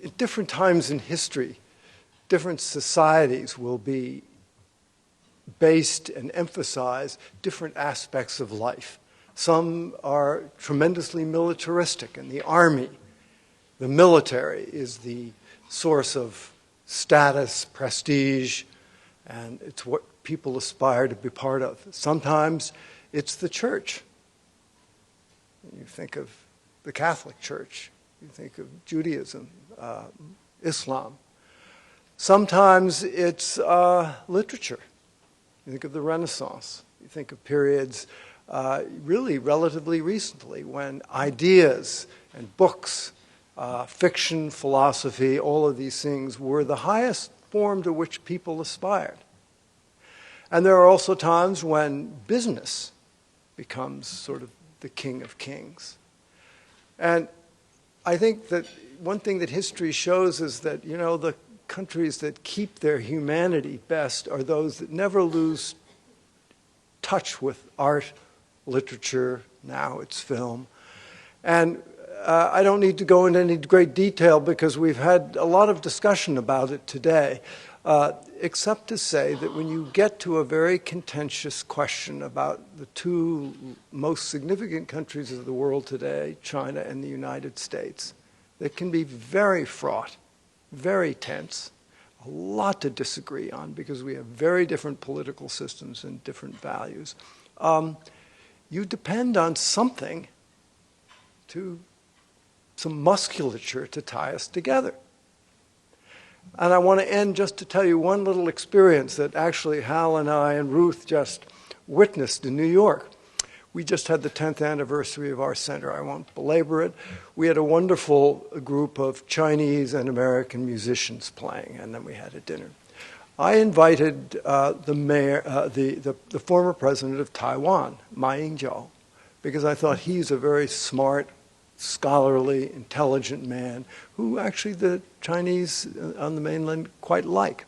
at different times in history, different societies will be based and emphasize different aspects of life. Some are tremendously militaristic, and the army, the military, is the source of status, prestige, and it's what people aspire to be part of. Sometimes it's the church. You think of the Catholic Church, you think of Judaism, Islam. Sometimes it's literature. You think of the Renaissance. You think of periods really relatively recently when ideas and books, fiction, philosophy, all of these things were the highest form to which people aspired. And there are also times when business becomes sort of the king of kings. And I think that one thing that history shows is that, you know, the countries that keep their humanity best are those that never lose touch with art, literature, now it's film. And I don't need to go into any great detail because we've had a lot of discussion about it today, except to say that when you get to a very contentious question about the two most significant countries of the world today, China and the United States, that can be very fraught, very tense, a lot to disagree on because we have very different political systems and different values. You depend on something some musculature to tie us together. And I want to end just to tell you one little experience that actually Hal and I and Ruth just witnessed in New York. We just had the 10th anniversary of our center. I won't belabor it. We had a wonderful group of Chinese and American musicians playing, and then we had a dinner. I invited the former president of Taiwan, Ma Ying-jeou, because I thought he's a very smart, scholarly, intelligent man who actually the Chinese on the mainland quite like.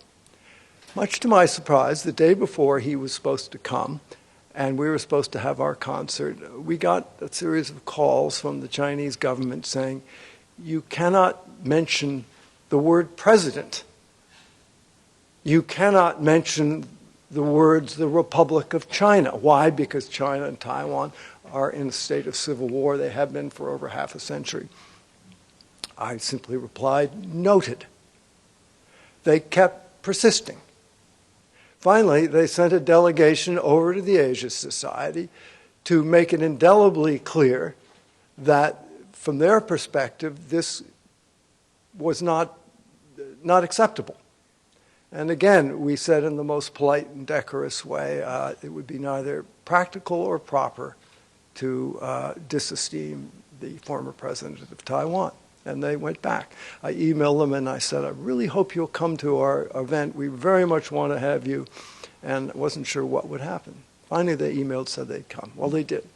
Much to my surprise, the day before he was supposed to come, and we were supposed to have our concert, we got a series of calls from the Chinese government saying, you cannot mention the word president. You cannot mention the words the Republic of China. Why? Because China and Taiwan are in a state of civil war. They have been for over half a century. I simply replied, noted. They kept persisting. Finally, they sent a delegation over to the Asia Society to make it indelibly clear that from their perspective, this was not acceptable. And again, we said in the most polite and decorous way, it would be neither practical or proper to disesteem the former president of Taiwan. And they went back. I emailed them and I said, I really hope you'll come to our event. We very much want to have you. And I wasn't sure what would happen. Finally, they emailed, said they'd come. Well, they did.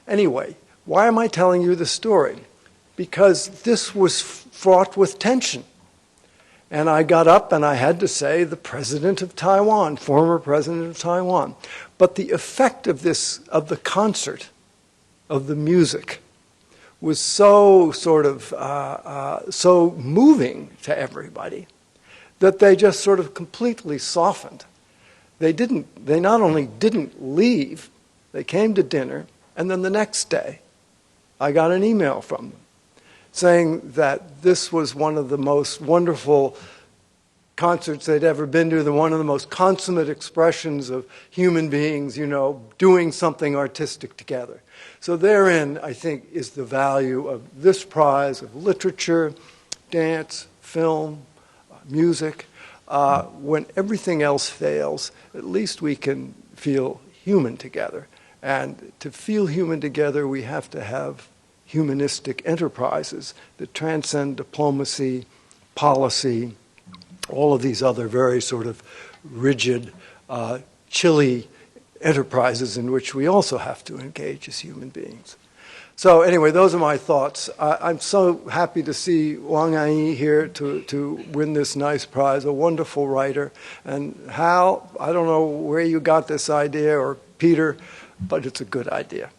Anyway, why am I telling you the story? Because this was fraught with tension. And I got up and I had to say the president of Taiwan, former president of Taiwan. But the effect of this, of the concert, of the music, was so sort of, so moving to everybody that they just sort of completely softened. They not only didn't leave, they came to dinner, and then the next day I got an email from them saying that this was one of the most wonderful concerts they'd ever been to, one of the most consummate expressions of human beings, you know, doing something artistic together. So therein, I think, is the value of this prize of literature, dance, film, music. When everything else fails, at least we can feel human together. And to feel human together, we have to have humanistic enterprises that transcend diplomacy, policy, all of these other very sort of rigid, chilly enterprises in which we also have to engage as human beings. So anyway, those are my thoughts. I'm so happy to see Wang Anyi here to win this nice prize, a wonderful writer. And Hal, I don't know where you got this idea, or Peter, but it's a good idea.